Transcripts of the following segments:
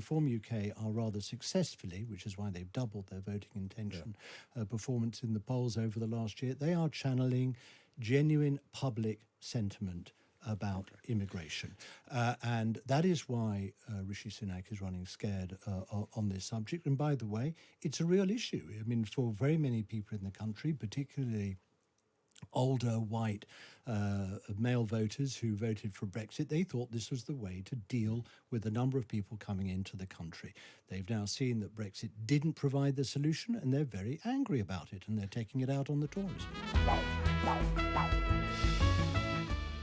Reform UK are rather successfully, which is why they've doubled their voting intention performance in the polls over the last year, they are channeling genuine public sentiment about immigration. And that is why Rishi Sunak is running scared on this subject. And by the way, it's a real issue. I mean, for very many people in the country, particularly older white male voters who voted for Brexit, they thought this was the way to deal with the number of people coming into the country. They've now seen that Brexit didn't provide the solution, and they're very angry about it, and they're taking it out on the Tories.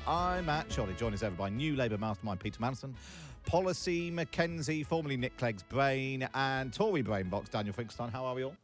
I'm Matt Cholly, joined as ever by new Labour mastermind Peter Mandelson, Policy Mackenzie, formerly Nick Clegg's brain, and Tory brain box Daniel Finkelstein. How are we all?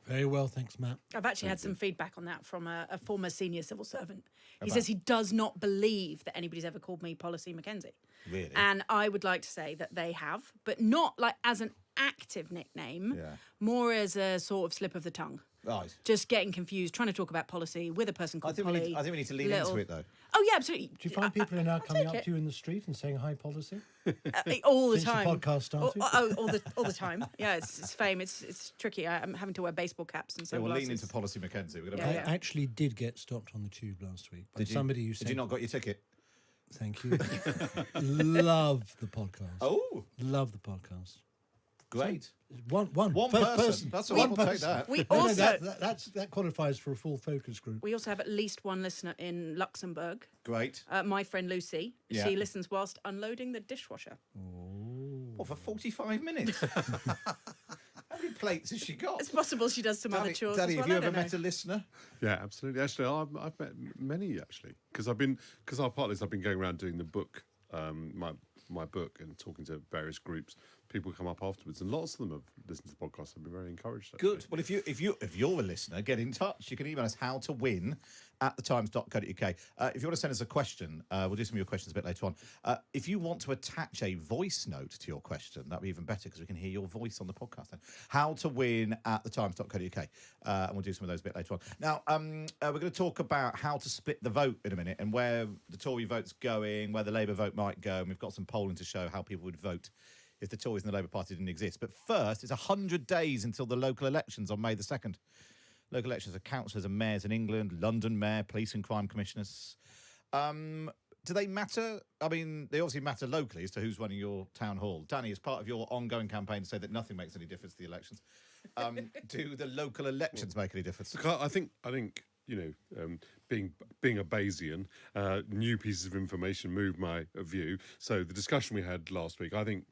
Very well, thanks, Matt. I've actually had some feedback on that from a former senior civil servant. He says he does not believe that anybody's ever called me Policy Mackenzie. Really? And I would like to say that they have, but not like as an active nickname, more as a sort of slip of the tongue. Right. Just getting confused, trying to talk about policy with a person called Polly. I think we need to lean into it, though. Oh, yeah, absolutely. Do you find people are now coming up to you in the street and saying, hi, Policy? All the Since time. the podcast started? All the time. Yeah, it's fame. It's tricky. I'm having to wear baseball caps and sunglasses. We'll lean into Policy Mackenzie. We're gonna I actually did get stopped on the tube last week by somebody who said... Did you not got your ticket? Thank you. Love the podcast. Oh. Love the podcast. Great. One person. That's all. We'll take that. We also that qualifies for a full focus group. We also have at least one listener in Luxembourg. Great. My friend Lucy. Yeah. She listens whilst unloading the dishwasher. What, for 45 minutes? How many plates has she got? It's possible she does some other chores Daddy, as well. have you ever met a listener? Yeah, absolutely. Actually, I've met many actually because our partners. I've been going around doing the book, my book, and talking to various groups. People come up afterwards, and lots of them have listened to the podcast. I've been very encouraged. Actually. Good. Well, if you're a listener, get in touch. You can email us howtowin@thetimes.co.uk. If you want to send us a question, we'll do some of your questions a bit later on. If you want to attach a voice note to your question, that'd be even better because we can hear your voice on the podcast. Then howtowin@thetimes.co.uk, and we'll do some of those a bit later on. Now, we're going to talk about how to split the vote in a minute and where the Tory vote's going, where the Labour vote might go, and we've got some polling to show how people would vote if the Tories and the Labour Party didn't exist. But first, it's 100 days until the local elections on May the 2nd. Local elections are councillors and mayors in England, London mayor, police and crime commissioners. Do they matter? I mean, they obviously matter locally as to who's running your town hall. Danny, as part of your ongoing campaign to say that nothing makes any difference to the elections, do the local elections make any difference? Look, I think you know, being a Bayesian, new pieces of information move my view. So the discussion we had last week, I think.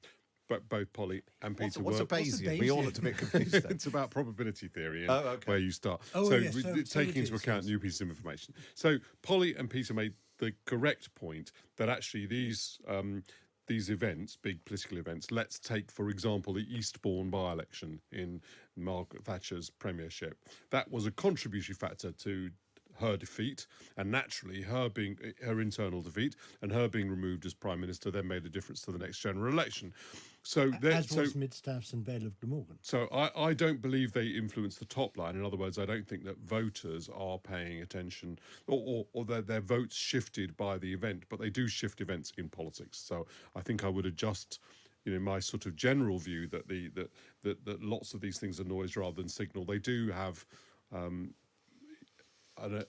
But both Polly and Peter what's a Bayesian? We all looked a bit confused then. It's about probability theory and where you start. Taking into account new pieces of information. So Polly and Peter made the correct point that actually these events, big political events, let's take, for example, the Eastbourne by-election in Margaret Thatcher's premiership. That was a contributory factor to her defeat, and naturally her internal defeat and her being removed as Prime Minister then made a difference to the next general election. As was Midstaffs and Bailiff de Morgan. So I don't believe they influence the top line. In other words, I don't think that voters are paying attention or their votes shifted by the event, but they do shift events in politics. So I think I would adjust my sort of general view that that lots of these things are noise rather than signal. They do have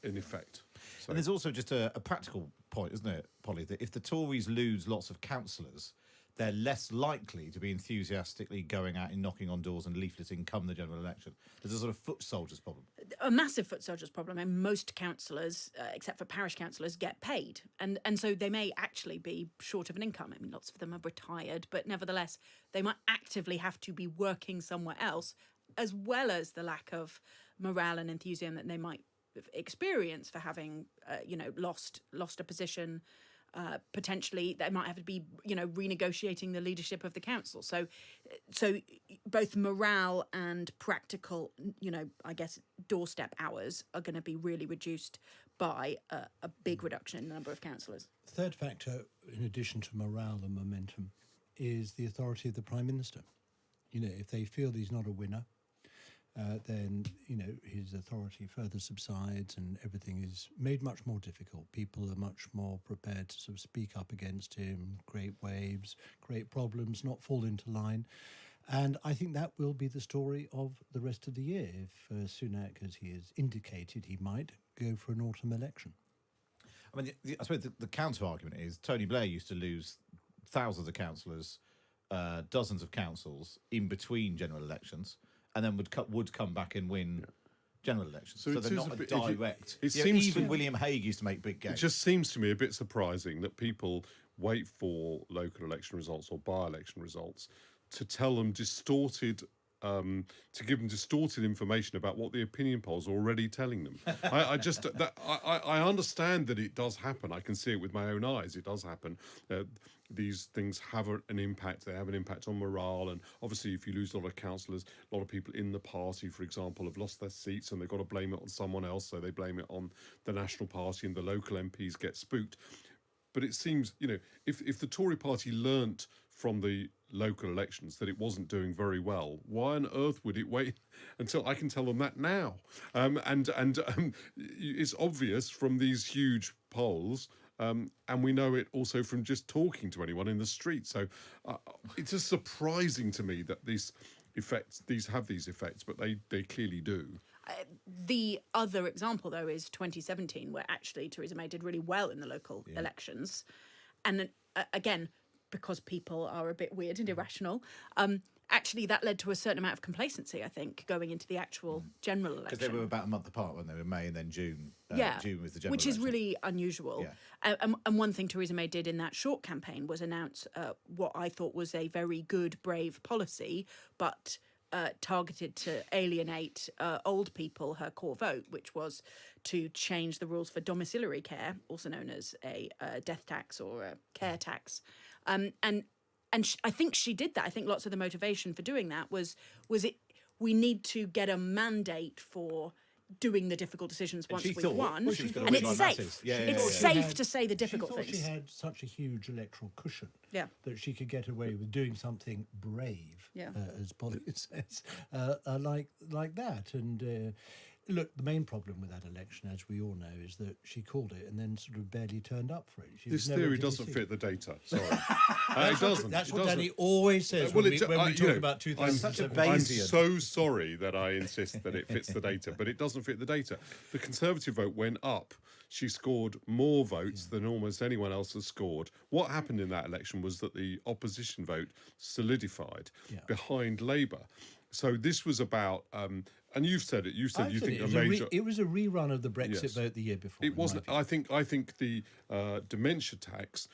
in effect. So. And there's also just a practical point, isn't it, Polly, that if the Tories lose lots of councillors, they're less likely to be enthusiastically going out and knocking on doors and leafleting come the general election. There's a sort of foot soldiers problem. A massive foot soldiers problem. And most councillors, except for parish councillors, get paid. And so they may actually be short of an income. I mean, lots of them are retired, but nevertheless, they might actively have to be working somewhere else, as well as the lack of morale and enthusiasm that they might experience for having lost a position. Potentially they might have to be renegotiating the leadership of the council, so both morale and practical I guess doorstep hours are going to be really reduced by a big reduction in the number of councillors. Third factor, in addition to morale and momentum, is the authority of the Prime Minister. If they feel he's not a winner, then his authority further subsides and everything is made much more difficult. People are much more prepared to sort of speak up against him, create waves, create problems, not fall into line. And I think that will be the story of the rest of the year if Sunak, as he has indicated he might, go for an autumn election. I mean, I suppose the counter-argument is Tony Blair used to lose thousands of councillors, dozens of councils in between general elections, and then would come back and win general elections. So they're not a direct... It seems even William Hague used to make big gains. It just seems to me a bit surprising that people wait for local election results or by-election results to tell them distorted... to give them distorted information about what the opinion polls are already telling them. I understand that it does happen. I can see it with my own eyes. It does happen. These things have an impact. They have an impact on morale. And obviously, if you lose a lot of councillors, a lot of people in the party, for example, have lost their seats and they've got to blame it on someone else. So they blame it on the National Party and the local MPs get spooked. But it seems, if the Tory party learnt from the local elections that it wasn't doing very well, why on earth would it wait until I can tell them that now? It's obvious from these huge polls, and we know it also from just talking to anyone in the street. So it's just surprising to me that these have these effects, but they clearly do. The other example, though, is 2017, where actually Theresa May did really well in the local elections. And again, because people are a bit weird and irrational, actually that led to a certain amount of complacency, I think, going into the actual general election. Because they were about a month apart, weren't they? May and then June. June was the general which election. is really unusual. Yeah. And one thing Theresa May did in that short campaign was announce what I thought was a very good, brave policy, but targeted to alienate old people, her core vote, which was to change the rules for domiciliary care, also known as a death tax or a care tax. I think she did that. I think lots of the motivation for doing that was we need to get a mandate for doing the difficult decisions once we've won, and it's safe. It's safe to say the difficult things. She had such a huge electoral cushion that she could get away with doing something brave, as Polly says, like that. And look, the main problem with that election, as we all know, is that she called it and then sort of barely turned up for it. This theory doesn't fit the data. Sorry, it doesn't. That's what Danny always says when we talk about 2017. I'm so sorry that I insist that it fits the data, but it doesn't fit the data. The Conservative vote went up. She scored more votes than almost anyone else has scored. What happened in that election was that the opposition vote solidified behind Labour. So this was about, and you've said it. You said you think it was a rerun of the Brexit vote the year before. It wasn't. I think the dementia tax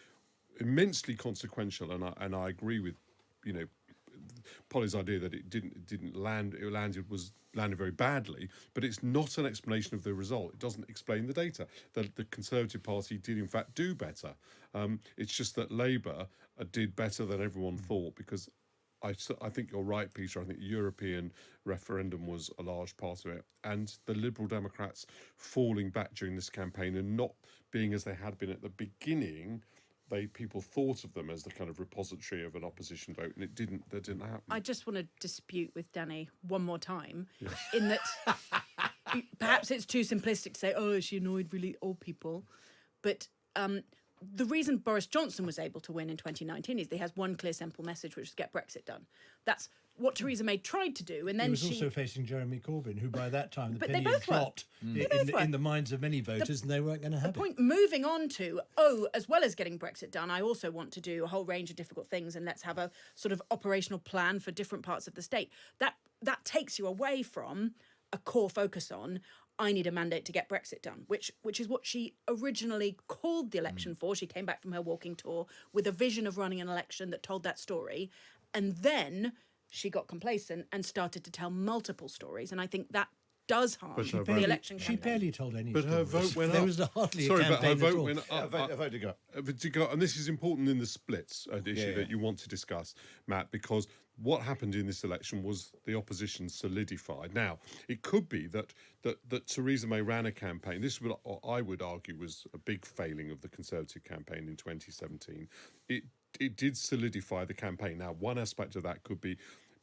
immensely consequential, and I agree with Polly's idea that it didn't land. It landed very badly, but it's not an explanation of the result. It doesn't explain the data. The Conservative Party did in fact do better. It's just that Labour did better than everyone thought, because I think you're right, Peter. I think the European referendum was a large part of it. And the Liberal Democrats falling back during this campaign and not being as they had been at the beginning, people thought of them as the kind of repository of an opposition vote, and that didn't happen. I just want to dispute with Danny one more time, in that perhaps it's too simplistic to say, oh, she annoyed really old people. But the reason Boris Johnson was able to win in 2019 is he has one clear, simple message, which is get Brexit done. That's what Theresa May tried to do, and then she was also facing Jeremy Corbyn, who by that time the but penny had dropped in the minds of many voters, and they weren't going to have it. Moving on to, as well as getting Brexit done, I also want to do a whole range of difficult things, and let's have a sort of operational plan for different parts of the state. That takes you away from a core focus on, I need a mandate to get Brexit done, which is what she originally called the election for. She came back from her walking tour with a vision of running an election that told that story. And then she got complacent and started to tell multiple stories. And I think that does harm the election campaign. She barely told any But stories. her vote went up. There was hardly Sorry, a but her campaign vote at all. went up. A vote to go. And this is important in the splits issue that you want to discuss, Matt, because what happened in this election was the opposition solidified. Now, it could be that Theresa May ran a campaign. This, I would argue, was a big failing of the Conservative campaign in 2017. It did solidify the campaign. Now, one aspect of that could be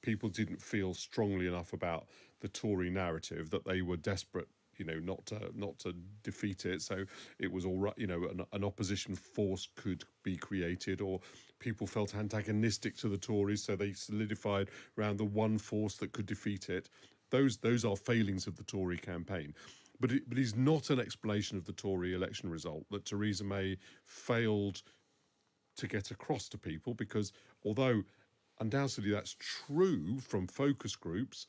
people didn't feel strongly enough about the Tory narrative that they were desperate, not to defeat it. So it was all right, an opposition force could be created, or people felt antagonistic to the Tories, so they solidified around the one force that could defeat it. Those are failings of the Tory campaign. But it is not an explanation of the Tory election result that Theresa May failed to get across to people, because although undoubtedly that's true from focus groups,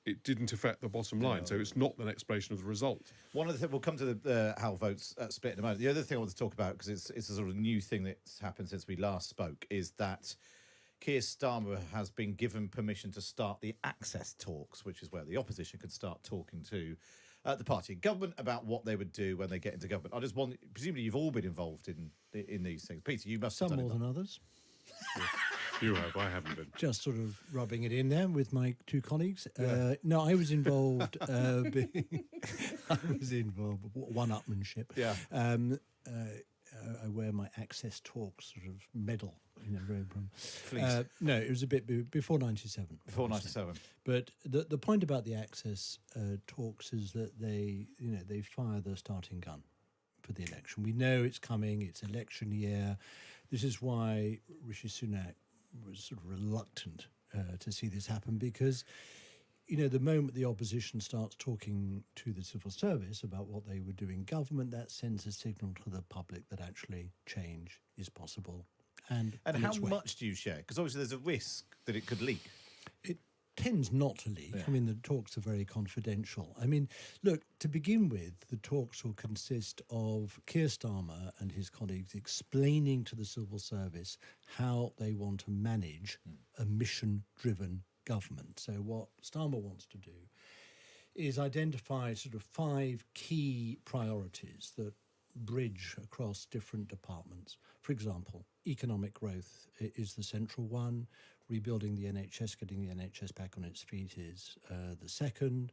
it didn't affect the bottom line. So it's not an explanation of the result. One of the things, we'll come to the how votes split in a moment. The other thing I want to talk about, because it's a sort of new thing that's happened since we last spoke, is that Keir Starmer has been given permission to start the access talks, which is where the opposition could start talking to the party and government about what they would do when they get into government. I just want, presumably you've all been involved in these things. Peter, you must have Some done more than others. You have, I haven't been. Just sort of rubbing it in there with my two colleagues. No, I was involved. I was involved. One-upmanship. Yeah. I wear my Access Talks sort of medal in a robe. No, it was a bit before 97. Before 97. But the point about the Access Talks is that they fire the starting gun for the election. We know it's coming. It's election year. This is why Rishi Sunak was sort of reluctant to see this happen, because the moment the opposition starts talking to the civil service about what they would do in government, that sends a signal to the public that actually change is possible. And how much do you share? Because obviously there's a risk that it could leak. It tends not to leak. Yeah. I mean, the talks are very confidential. I mean, look, to begin with, the talks will consist of Keir Starmer and his colleagues explaining to the civil service how they want to manage a mission-driven government. So what Starmer wants to do is identify sort of 5 key priorities that bridge across different departments. For example, economic growth is the central one. Rebuilding the NHS, getting the NHS back on its feet is the second.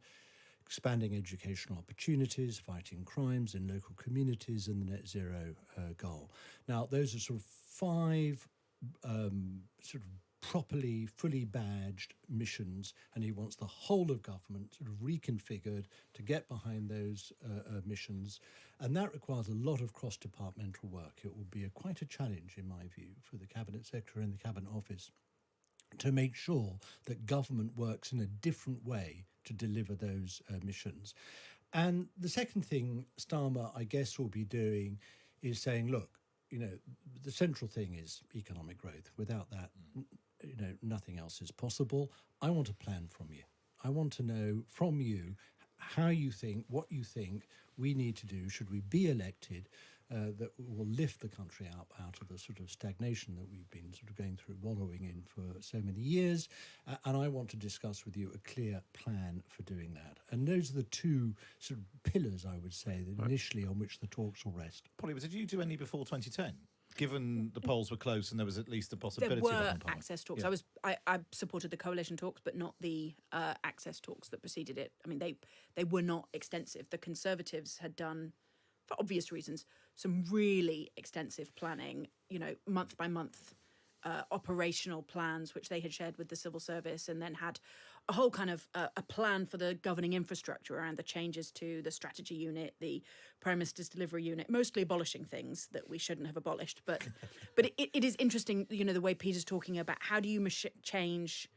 Expanding educational opportunities, fighting crimes in local communities, and the net zero goal. Now, those are sort of 5 sort of properly, fully badged missions, and he wants the whole of government sort of reconfigured to get behind those missions, and that requires a lot of cross-departmental work. It will be quite a challenge, in my view, for the Cabinet Secretary and the Cabinet Office to make sure that government works in a different way to deliver those missions. And the second thing Starmer, I guess, will be doing is saying, look, the central thing is economic growth. Without that, nothing else is possible. I want a plan from you. I want to know from you how you think, what you think we need to do, should we be elected, that will lift the country out of the sort of stagnation that we've been sort of going through, wallowing in for so many years. And I want to discuss with you a clear plan for doing that. And those are the 2 sort of pillars, I would say, that initially on which the talks will rest. Polly, did you do any before 2010? Given the polls were close and there was at least a possibility there of were one party. access talks. Yeah. I supported the coalition talks, but not the access talks that preceded it. I mean, they were not extensive. The Conservatives had done, for obvious reasons, some really extensive planning, month by month operational plans, which they had shared with the civil service, and then had a whole kind of a plan for the governing infrastructure around the changes to the strategy unit, the Prime Minister's delivery unit, mostly abolishing things that we shouldn't have abolished. But it is interesting, the way Peter's talking about how do you change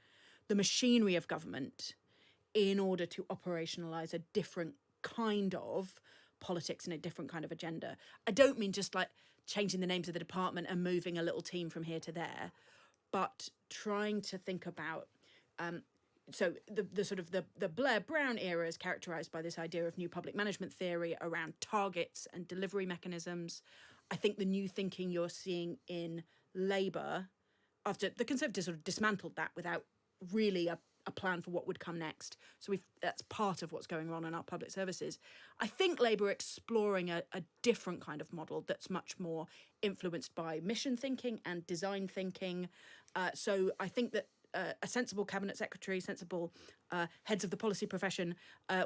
the machinery of government in order to operationalise a different kind of politics and a different kind of agenda. I don't mean just like changing the names of the department and moving a little team from here to there, but trying to think about so the sort of the Blair Brown era is characterised by this idea of new public management theory around targets and delivery mechanisms. I think the new thinking you're seeing in Labour, after the Conservatives sort of dismantled that without really a plan for what would come next. So that's part of what's going on in our public services. I think Labour are exploring a different kind of model that's much more influenced by mission thinking and design thinking. So I think that a sensible cabinet secretary, sensible heads of the policy profession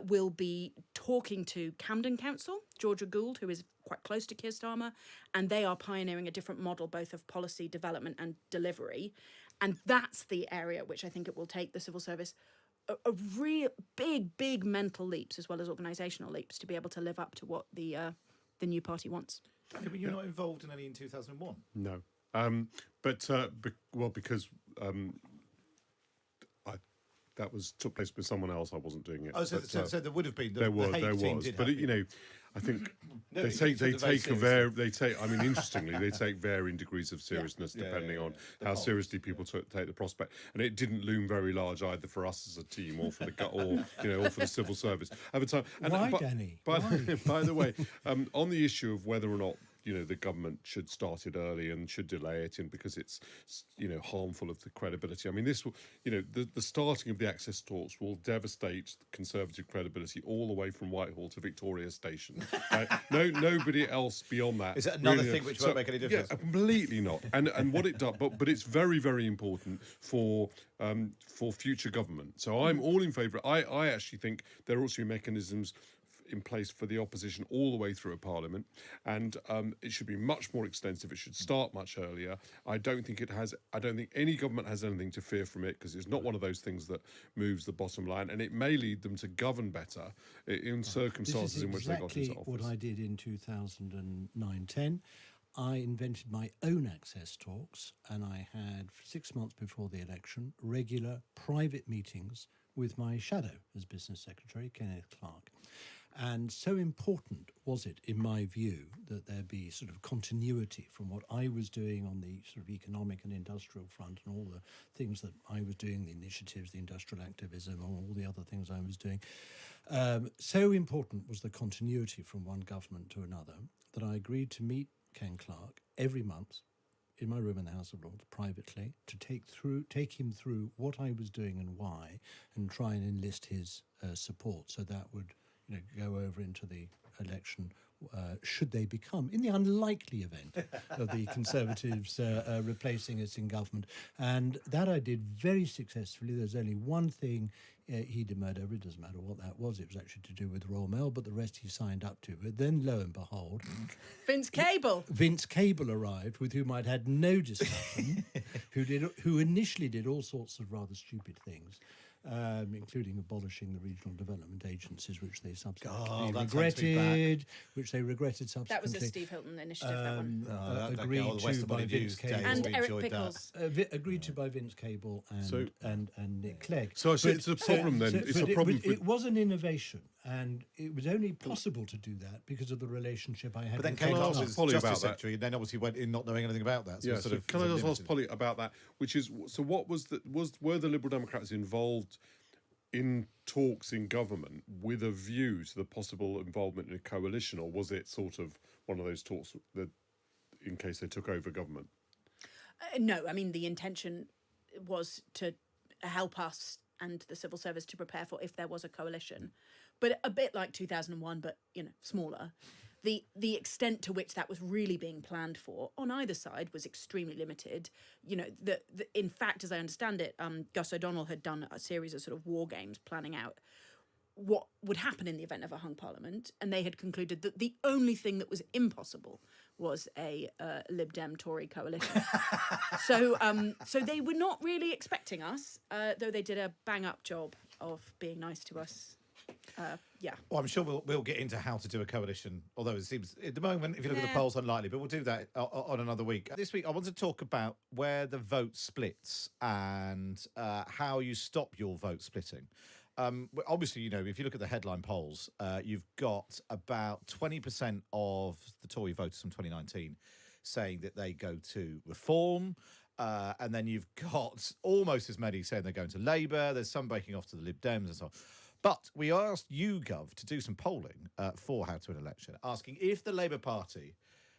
will be talking to Camden Council, Georgia Gould, who is quite close to Keir Starmer, and they are pioneering a different model both of policy development and delivery. And that's the area which I think it will take the civil service a real big mental leaps as well as organisational leaps to be able to live up to what the new party wants. But you're not involved in any in 2001? No. Because that took place with someone else. I wasn't doing it. Oh, so there would have been. There was, but I think they take. I mean, interestingly, they take varying degrees of seriousness depending on how seriously people take the prospect. And it didn't loom very large either for us as a team, or for or for the civil service at the time. Why, Danny? By the way, on the issue of whether or not the government should start it early and should delay it, and because it's harmful of the credibility. I mean, this will the starting of the access talks will devastate Conservative credibility all the way from Whitehall to Victoria Station. Nobody else beyond that. Is that another thing which won't make any difference? Yeah, completely not. And what it does, but it's very, very important for future government. So I'm all in favour. I actually think there ought to be mechanisms in place for the opposition all the way through a parliament, and it should be much more extensive. It should start much earlier. I don't think any government has anything to fear from it, because it's not one of those things that moves the bottom line, and it may lead them to govern better in circumstances in which they got into office. What I did in 2009-10. I invented my own access talks, and I had 6 months before the election regular private meetings with my shadow as business secretary, Kenneth Clarke. And so important was it, in my view, that there be sort of continuity from what I was doing on the sort of economic and industrial front, and all the things that I was doing, the initiatives, the industrial activism, and all the other things I was doing. So important was the continuity from one government to another that I agreed to meet Ken Clarke every month in my room in the House of Lords privately to take him through what I was doing and why, and try and enlist his support, so that would go over into the election should they become, in the unlikely event of the Conservatives replacing us in government. And that I did very successfully. There's only one thing he demurred over. It doesn't matter what that was. It was actually to do with Royal Mail, but the rest he signed up to. But then, lo and behold, Vince Cable arrived, with whom I'd had no discussion, who initially did all sorts of rather stupid things. Including abolishing the regional development agencies, which they subsequently regretted. That was a Steve Hilton initiative. That one agreed to by Vince Cable and Eric Pickles. Agreed to by Vince Cable and Nick Clegg. So it's a problem then. It's a problem. It was an innovation, and it was only possible to do that because of the relationship I had. But then Ken Clarke was Justice Secretary, and then obviously went in not knowing anything about that. So can I just ask Polly about that? Which is, so what were the Liberal Democrats involved in talks in government with a view to the possible involvement in a coalition, or was it sort of one of those talks that, in case they took over government? No, I mean, the intention was to help us and the civil service to prepare for if there was a coalition, but a bit like 2001, but smaller. The extent to which that was really being planned for on either side was extremely limited. In fact, as I understand it, Gus O'Donnell had done a series of sort of war games planning out what would happen in the event of a hung parliament, and they had concluded that the only thing that was impossible was a Lib Dem Tory coalition. So they were not really expecting us, though they did a bang up job of being nice to us. Well, I'm sure we'll get into how to do a coalition, although it seems at the moment, if you look at the polls, unlikely, but we'll do that on another week. This week I want to talk about where the vote splits and how you stop your vote splitting. Obviously, if you look at the headline polls, you've got about 20% of the Tory voters from 2019 saying that they go to reform. And then you've got almost as many saying they're going to Labour. There's some breaking off to the Lib Dems and so on. But we asked YouGov to do some polling for How to Win an Election, asking if the Labour Party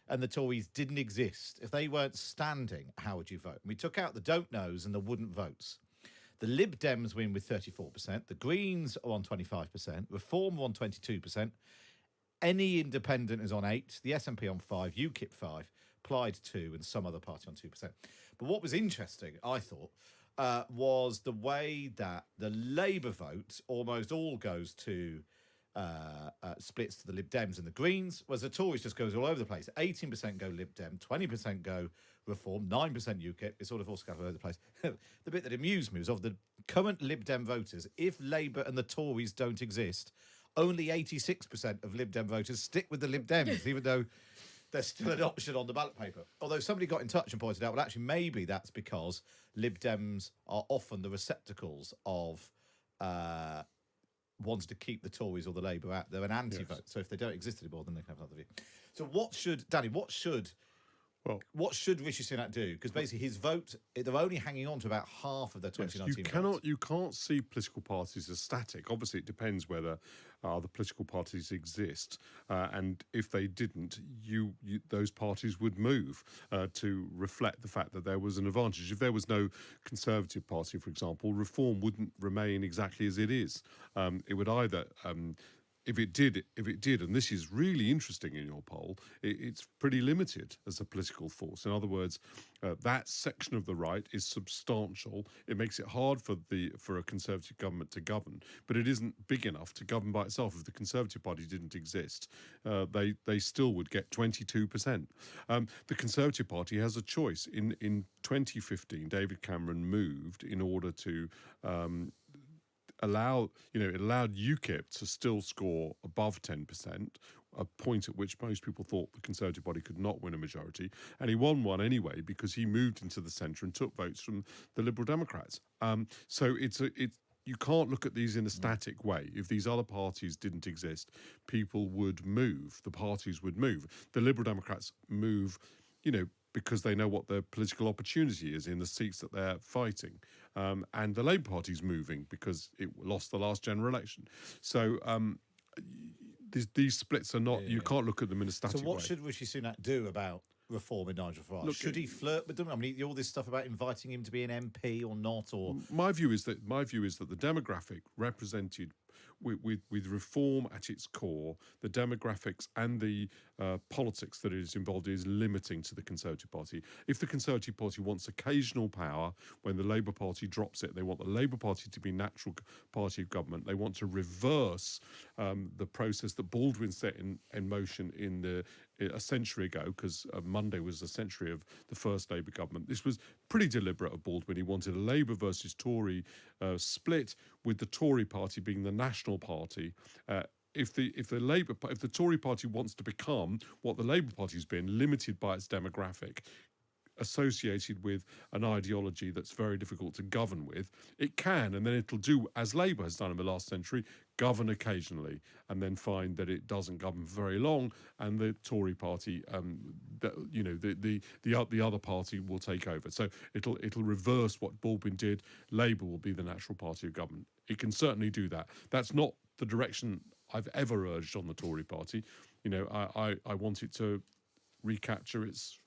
and the Tories didn't exist, if they weren't standing, how would you vote? And we took out the don't knows and the wouldn't votes. The Lib Dems win with 34%. The Greens are on 25%. Reform are on 22%. Any independent is on 8%. The SNP on 5%. UKIP 5%. Plaid 2%. And some other party on 2%. But what was interesting, I thought, was the way that the Labour vote almost all goes to splits to the Lib Dems and the Greens, whereas the Tories just goes all over the place. 18% go Lib Dem, 20% go Reform, 9% UKIP. It's sort of all scattered all over the place. The bit that amused me was of the current Lib Dem voters, if Labour and the Tories don't exist, only 86% of Lib Dem voters stick with the Lib Dems, even though there's still an option on the ballot paper. Although somebody got in touch and pointed out, well, actually, maybe that's because Lib Dems are often the receptacles of wants to keep the Tories or the Labour out. They're an anti-vote. Yes. So if they don't exist anymore, then they can have another view. So what should Rishi Sunak do? Because basically his vote, they're only hanging on to about half of their 2019 votes. You can't see political parties as static. Obviously, it depends whether the political parties exist, and if they didn't, those parties would move to reflect the fact that there was an advantage. If there was no Conservative Party, for example, Reform wouldn't remain exactly as it is. It would either if it did, and this is really interesting in your poll, it's pretty limited as a political force. In other words, that section of the right is substantial. It makes it hard for a Conservative government to govern, but it isn't big enough to govern by itself. If the Conservative Party didn't exist, they still would get 22%. The Conservative Party has a choice. In 2015, David Cameron moved in order to it allowed UKIP to still score above 10%, a point at which most people thought the Conservative Party could not win a majority. And he won one anyway because he moved into the centre and took votes from the Liberal Democrats. So you can't look at these in a static way. If these other parties didn't exist, people would move. The parties would move. The Liberal Democrats move, because they know what their political opportunity is in the seats that they're fighting. And the Labour Party's moving because it lost the last general election. So these splits are not, you can't look at them in a static way. So what should Rishi Sunak do about Reform in Nigel Farage? Should he flirt with them? I mean, all this stuff about inviting him to be an MP or not, or... My view is that the demographic represented with Reform at its core, the demographics and the politics that it is involved is limiting to the Conservative Party. If the Conservative Party wants occasional power, when the Labour Party drops it, they want the Labour Party to be natural party of government. They want to reverse the process that Baldwin set in motion a century ago, because Monday was a century of the first Labour government. This was pretty deliberate of Baldwin. He wanted a Labour versus Tory split, with the Tory party being the national party. If the Tory party wants to become what the Labour Party's been, limited by its demographic, associated with an ideology that's very difficult to govern with, it can, and then it'll do as Labour has done in the last century, govern occasionally, and then find that it doesn't govern for very long, and the Tory party, the other party will take over. So it'll reverse what Baldwin did. Labour will be the natural party of government. It can certainly do that. That's not the direction I've ever urged on the Tory party. I want it to recapture its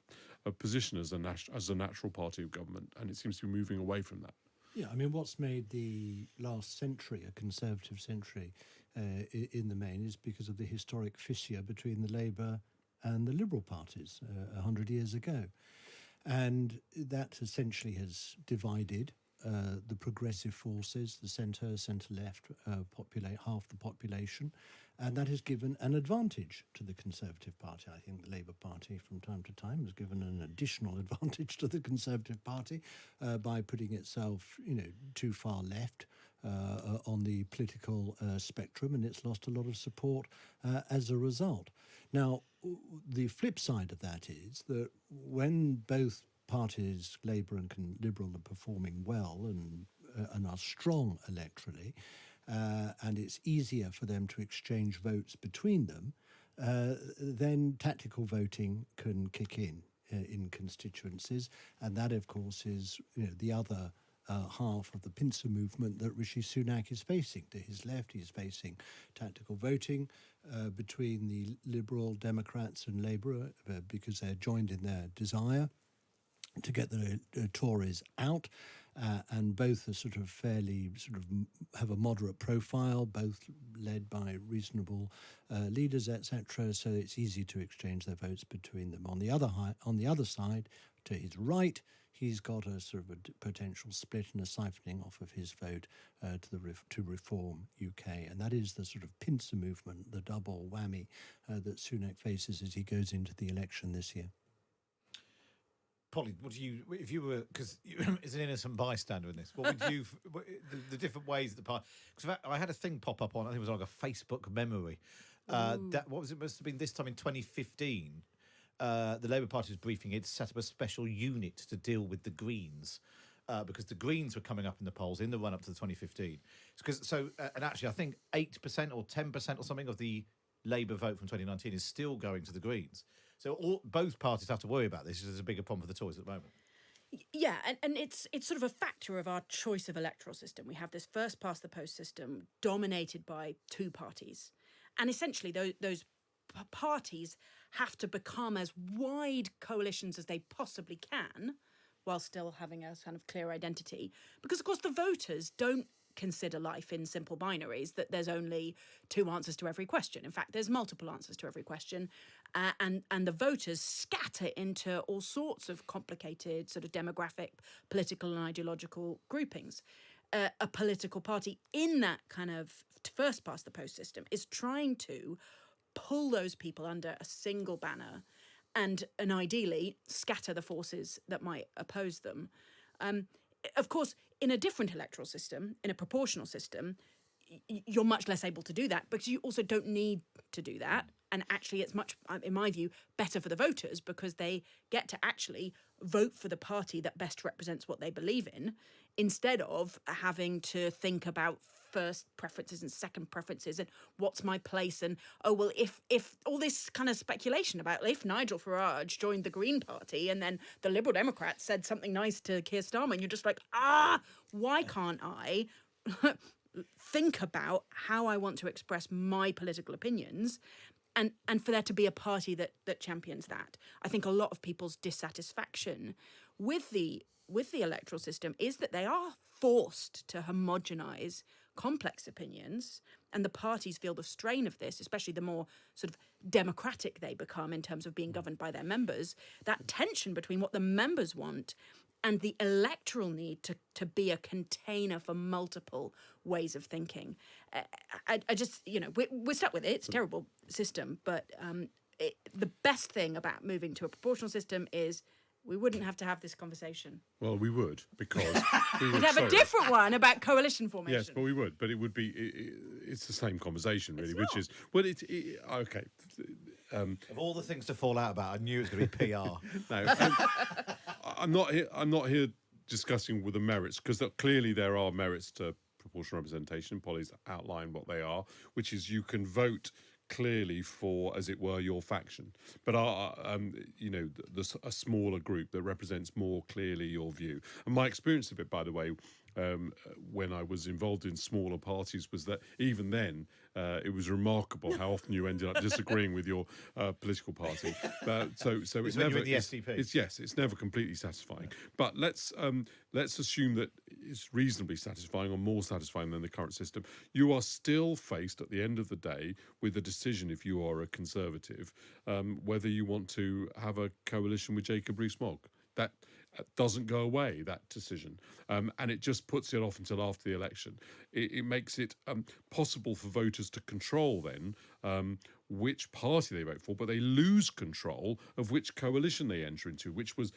position as a natural party of government, and it seems to be moving away from that. Yeah, I mean, what's made the last century a Conservative century in the main is because of the historic fissure between the Labour and the Liberal parties 100 years ago. And that essentially has divided the progressive forces, the centre-left, populate half the population, and that has given an advantage to the Conservative Party. I think the Labour Party, from time to time, has given an additional advantage to the Conservative Party by putting itself, too far left on the political spectrum, and it's lost a lot of support as a result. Now, the flip side of that is that when both parties, Labour and Liberal, are performing well and are strong electorally, and it's easier for them to exchange votes between them, then tactical voting can kick in constituencies, and that, of course, is the other half of the pincer movement that Rishi Sunak is facing. To his left, he's facing tactical voting between the Liberal Democrats and Labour because they're joined in their desire to get the Tories out, and both are have a moderate profile, both led by reasonable leaders, etc. So it's easy to exchange their votes between them. On the other side, to his right, he's got a sort of a potential split and a siphoning off of his vote to Reform UK. And that is the sort of pincer movement, the double whammy that Sunak faces as he goes into the election this year. Polly, what do you, if you were, because as an innocent bystander in this, what would you, the different ways that the party, because I had a thing pop up on, I think it was like a Facebook memory. What was it, must have been this time in 2015. The Labour Party was briefing it to set up a special unit to deal with the Greens because the Greens were coming up in the polls in the run-up to the 2015. And actually, I think 8% or 10% or something of the Labour vote from 2019 is still going to the Greens. So both parties have to worry about this. There's a bigger problem for the Tories at the moment. Yeah, and it's sort of a factor of our choice of electoral system. We have this first past the post system dominated by two parties. And essentially those parties have to become as wide coalitions as they possibly can while still having a kind of clear identity. Because, of course, the voters don't consider life in simple binaries, that there's only two answers to every question. In fact, there's multiple answers to every question. And the voters scatter into all sorts of complicated sort of demographic, political and ideological groupings. A political party in that kind of first past the post system is trying to pull those people under a single banner and ideally scatter the forces that might oppose them. Of course, in a different electoral system, in a proportional system, you're much less able to do that because you also don't need to do that. And actually, it's much, in my view, better for the voters because they get to actually vote for the party that best represents what they believe in instead of having to think about first preferences and second preferences and what's my place and, oh, well, if all this kind of speculation about if Nigel Farage joined the Green Party and then the Liberal Democrats said something nice to Keir Starmer, and you're just like, why can't I think about how I want to express my political opinions and for there to be a party that champions that. I think a lot of people's dissatisfaction with the electoral system is that they are forced to homogenise complex opinions, and the parties feel the strain of this, especially the more sort of democratic they become in terms of being governed by their members, that tension between what the members want and the electoral need to be a container for multiple ways of thinking. I just, we're stuck with it. It's a terrible system, but the best thing about moving to a proportional system is we wouldn't have to have this conversation. Well, we would, because we would We'd have a different one about coalition formation. Yes, but we would. But it would be, it's the same conversation, really, It's which not. is, well, okay. Of all the things to fall out about, I knew it was going to be PR. No, I'm not here discussing with the merits, because clearly there are merits to proportional representation. Polly's outlined what they are, which is you can vote clearly for, as it were, your faction, but a smaller group that represents more clearly your view. And my experience of it, by the way, when I was involved in smaller parties, was that even then it was remarkable how often you ended up disagreeing with your political party. So it's never in the SDP. It's never completely satisfying. But let's assume that it's reasonably satisfying or more satisfying than the current system. You are still faced at the end of the day with a decision, if you are a Conservative, whether you want to have a coalition with Jacob Rees-Mogg. That doesn't go away, that decision. And it just puts it off until after the election. It makes it possible for voters to control then which party they vote for, but they lose control of which coalition they enter into, which was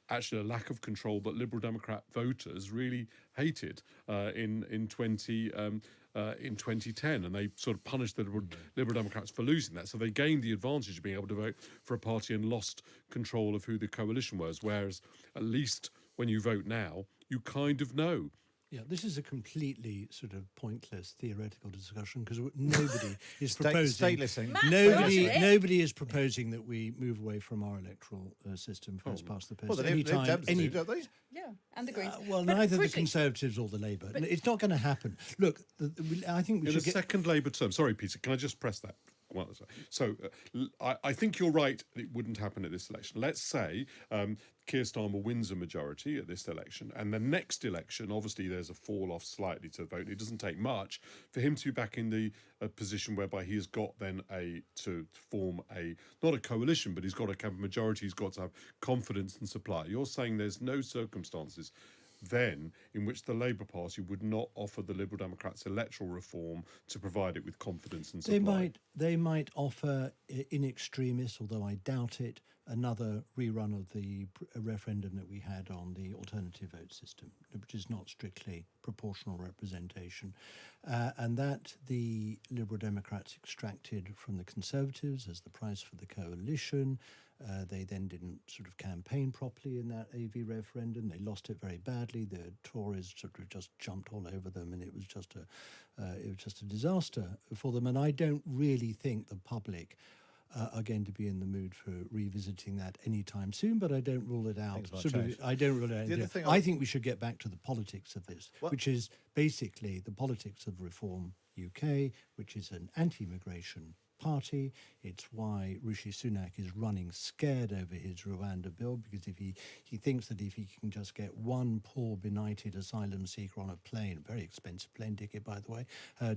actually a lack of control that Liberal Democrat voters really hated in 2010, and they sort of punished the Liberal Democrats for losing that. So they gained the advantage of being able to vote for a party and lost control of who the coalition was, whereas at least when you vote now, you kind of know. Yeah, this is a completely sort of pointless theoretical discussion because nobody is proposing. Nobody is proposing that we move away from our electoral system first past the post. Well, don't they? Yeah, and the Greens. Well, neither the Conservatives or the Labour. It's not going to happen. Look, I think we in should the second Labour term. Sorry, Peter, can I just press that So I think you're right. It wouldn't happen at this election. Let's say Keir Starmer wins a majority at this election, and the next election, obviously, there's a fall off slightly to the vote. It doesn't take much for him to be back in the position whereby he has got then to form not a coalition, but he's got to have a majority. He's got to have confidence and supply. You're saying there's no circumstances then in which the Labour Party would not offer the Liberal Democrats electoral reform to provide it with confidence and supply. They might offer in extremis, although I doubt it, another rerun of the referendum that we had on the alternative vote system, which is not strictly proportional representation, and that the Liberal Democrats extracted from the Conservatives as the price for the coalition. They then didn't sort of campaign properly in that AV referendum. They lost it very badly. The Tories sort of just jumped all over them, and it was just a disaster for them. And I don't really think the public are going to be in the mood for revisiting that anytime soon. But I don't rule it out. I don't rule it out. I think we should get back to the politics of this, which is basically the politics of Reform UK, which is an anti-immigration party. It's why Rishi Sunak is running scared over his Rwanda bill, because if he thinks that if he can just get one poor benighted asylum seeker on a plane, a very expensive plane ticket by the way,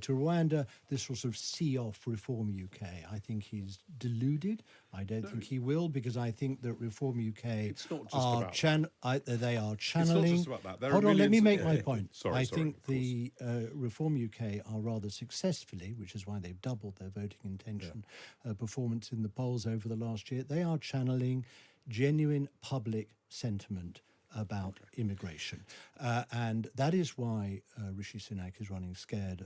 to Rwanda, this will sort of see off Reform UK. I think he's deluded. I don't think he will, because I think that Reform UK are channeling. It's not just about that. Hold on, let me make my point. Sorry, I think the Reform UK are rather successfully, which is why they've doubled their voting intention performance in the polls over the last year. They are channeling genuine public sentiment about immigration. And that is why Rishi Sunak is running scared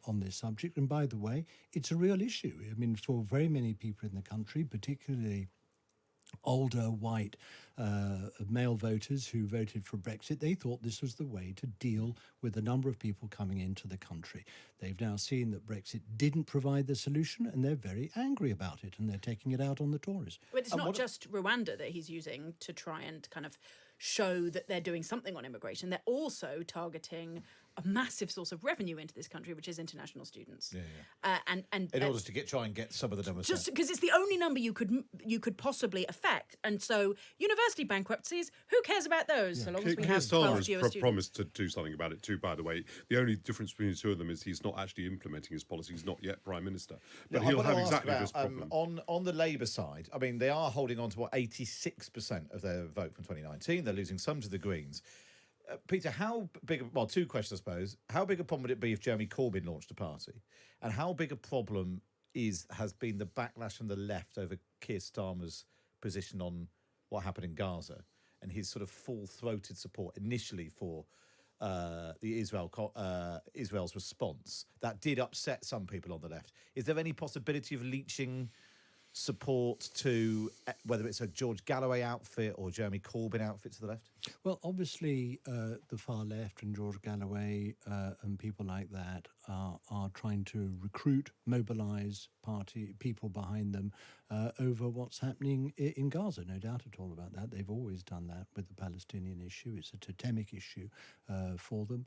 on this subject. And by the way, it's a real issue. I mean, for very many people in the country, particularly older white male voters who voted for Brexit, they thought this was the way to deal with the number of people coming into the country. They've now seen that Brexit didn't provide the solution, and they're very angry about it, and they're taking it out on the Tories. But it's not just Rwanda that he's using to try and kind of show that they're doing something on immigration. They're also targeting a massive source of revenue into this country, which is international students. And in order to try and get some of the numbers, just because it's the only number you could possibly affect. And so university bankruptcies, who cares about those? So long as we have 12 fewer students. Promised to do something about it too, by the way. The only difference between the two of them is he's not actually implementing his policy. He's not yet Prime Minister. But he'll have exactly this problem. On the Labour side, I mean, they are holding on to 86% of their vote from 2019. They're losing some to the Greens. Peter, how big? Well, two questions, I suppose. How big a problem would it be if Jeremy Corbyn launched a party, and how big a problem has been the backlash from the left over Keir Starmer's position on what happened in Gaza and his sort of full-throated support initially for Israel's response? That did upset some people on the left. Is there any possibility of leaching support to whether it's a George Galloway outfit or Jeremy Corbyn outfit to the left? Well, obviously, the far left and George Galloway and people like that are trying to recruit, mobilise people behind them over what's happening in Gaza. No doubt at all about that. They've always done that with the Palestinian issue. It's a totemic issue for them.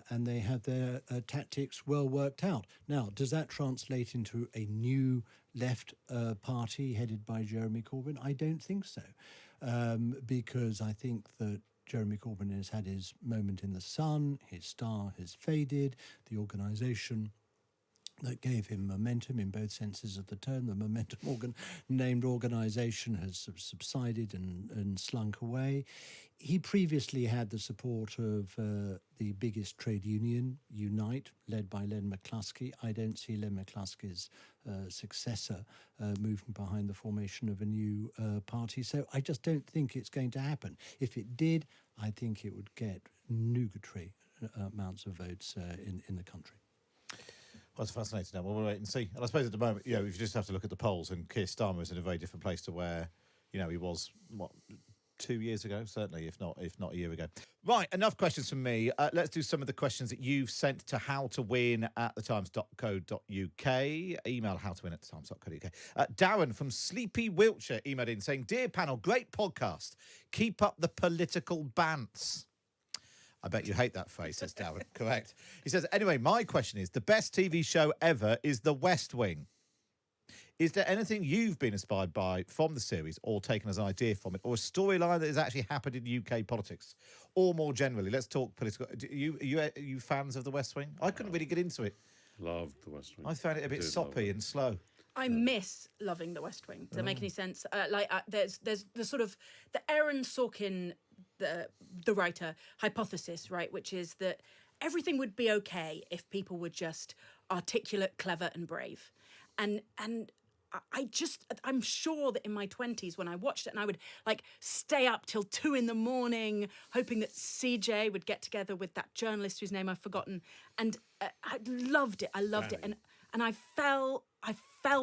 And they have their tactics well worked out. Now, does that translate into a new left party headed by Jeremy Corbyn? I don't think so, because I think that Jeremy Corbyn has had his moment in the sun, his star has faded, the organisation that gave him momentum in both senses of the term, the momentum named organisation has subsided and slunk away. He previously had the support of the biggest trade union, Unite, led by Len McCluskey. I don't see Len McCluskey's successor moving behind the formation of a new party. So I just don't think it's going to happen. If it did, I think it would get nugatory amounts of votes in the country. Well, it's fascinating. Now we'll wait and see. And I suppose at the moment, you just have to look at the polls, and Keir Starmer is in a very different place to where, he was 2 years ago, certainly, if not a year ago. Right, enough questions from me. Let's do some of the questions that you've sent to howtowin@thetimes.co.uk. Email howtowin@thetimes.co.uk. Darren from Sleepy Wiltshire emailed in saying, "Dear panel, great podcast. Keep up the political bants." I bet you hate that phrase, says Darren. Correct. He says, anyway, my question is, the best TV show ever is The West Wing. Is there anything you've been inspired by from the series or taken as an idea from it, or a storyline that has actually happened in UK politics? Or more generally, let's talk political. Are you fans of The West Wing? I couldn't really get into it. Loved The West Wing. I found it a bit soppy and slow. I miss loving The West Wing. Does that make any sense? There's the sort of the Aaron Sorkin, the writer, hypothesis, right, which is that everything would be okay if people were just articulate, clever, and brave, and I'm sure that in my 20s when I watched it, and I would like stay up till 2 a.m, hoping that CJ would get together with that journalist whose name I've forgotten, and I loved it. I loved it, and I fell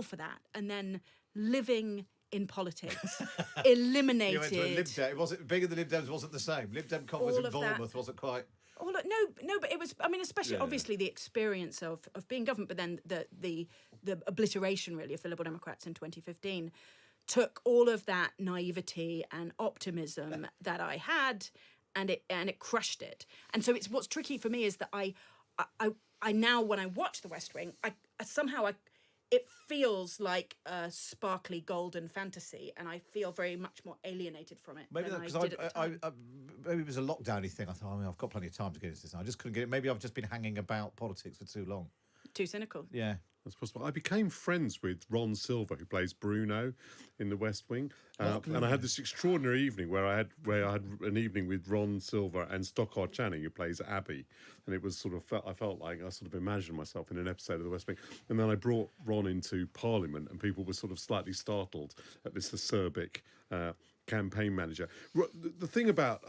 for that, and then living in politics eliminated. You went to a Lib Dem. It wasn't bigger than Lib Dems. Wasn't the same. Lib Dem conference in Bournemouth wasn't quite. Oh no, but it was. I mean, especially obviously the experience of being government, but then the obliteration really of the Liberal Democrats in 2015 took all of that naivety and optimism that I had, and it crushed it. And so it's what's tricky for me is that I now when I watch The West Wing, I somehow it feels like a sparkly golden fantasy, and I feel very much more alienated from it. Maybe because maybe it was a lockdowny thing. I thought, I've got plenty of time to get into this. I just couldn't get it. Maybe I've just been hanging about politics for too long. Too cynical. Yeah. That's possible. I became friends with Ron Silver, who plays Bruno in The West Wing, and I had this extraordinary evening where I had an evening with Ron Silver and Stockard Channing, who plays Abby, and it was sort of I felt like I sort of imagined myself in an episode of The West Wing, and then I brought Ron into Parliament, and people were sort of slightly startled at this acerbic campaign manager. The thing about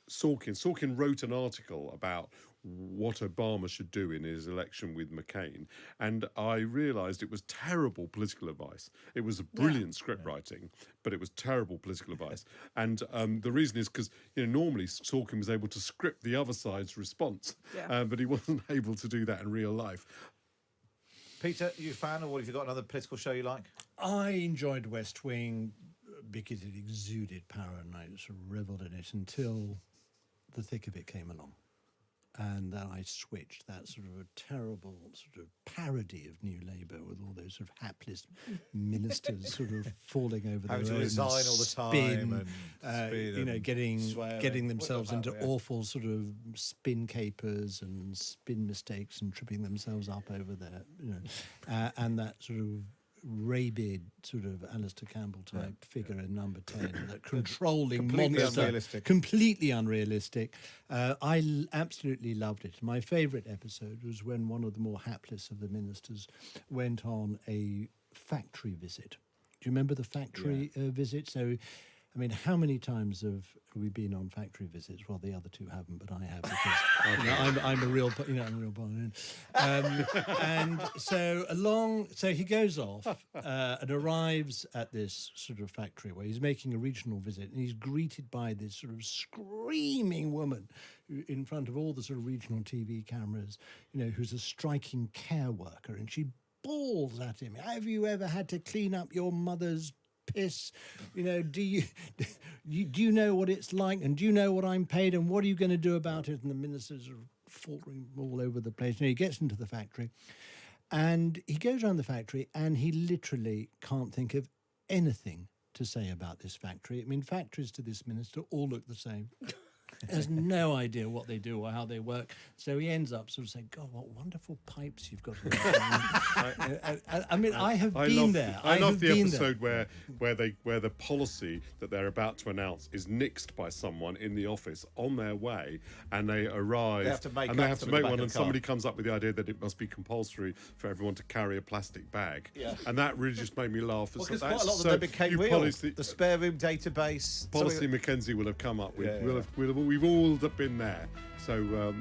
Sorkin wrote an article about what Obama should do in his election with McCain, and I realised it was terrible political advice. It was a brilliant script writing, but it was terrible political advice. And the reason is because normally Sorkin was able to script the other side's response, but he wasn't able to do that in real life. Peter, you a fan, or have you got another political show you like? I enjoyed West Wing because it exuded power, and I sort of revelled in it until the thick of it came along. And then I switched. That sort of a terrible sort of parody of New Labour with all those sort of hapless ministers sort of falling over their own resign all the time and getting themselves into awful sort of spin capers and spin mistakes and tripping themselves up over there, and that sort of rabid sort of Alistair Campbell type figure in number 10, that controlling monster, completely unrealistic. I absolutely loved it. My favourite episode was when one of the more hapless of the ministers went on a factory visit. Do you remember the factory visit? So, I mean, how many times have we been on factory visits? Well, the other two haven't, but I have because I'm a real pioneer. And so he goes off and arrives at this sort of factory where he's making a regional visit, and he's greeted by this sort of screaming woman in front of all the sort of regional TV cameras, who's a striking care worker, and she bawls at him. Have you ever had to clean up your mother's piss? Do you know what it's like, and do you know what I'm paid, and what are you going to do about it? And the ministers are faltering all over the place. And he gets into the factory, and he goes around the factory, and he literally can't think of anything to say about this factory. I mean, factories to this minister all look the same. Has no idea what they do or how they work. So he ends up sort of saying, God, what wonderful pipes you've got. I mean, I have been there. I love the episode where the policy that they're about to announce is nixed by someone in the office on their way, and they arrive. They have to make one, and somebody comes up with the idea that it must be compulsory for everyone to carry a plastic bag. Yeah. And that really just made me laugh. Because quite a lot of them became real. The spare room database. Policy Mackenzie will have come up with. We've all been there. So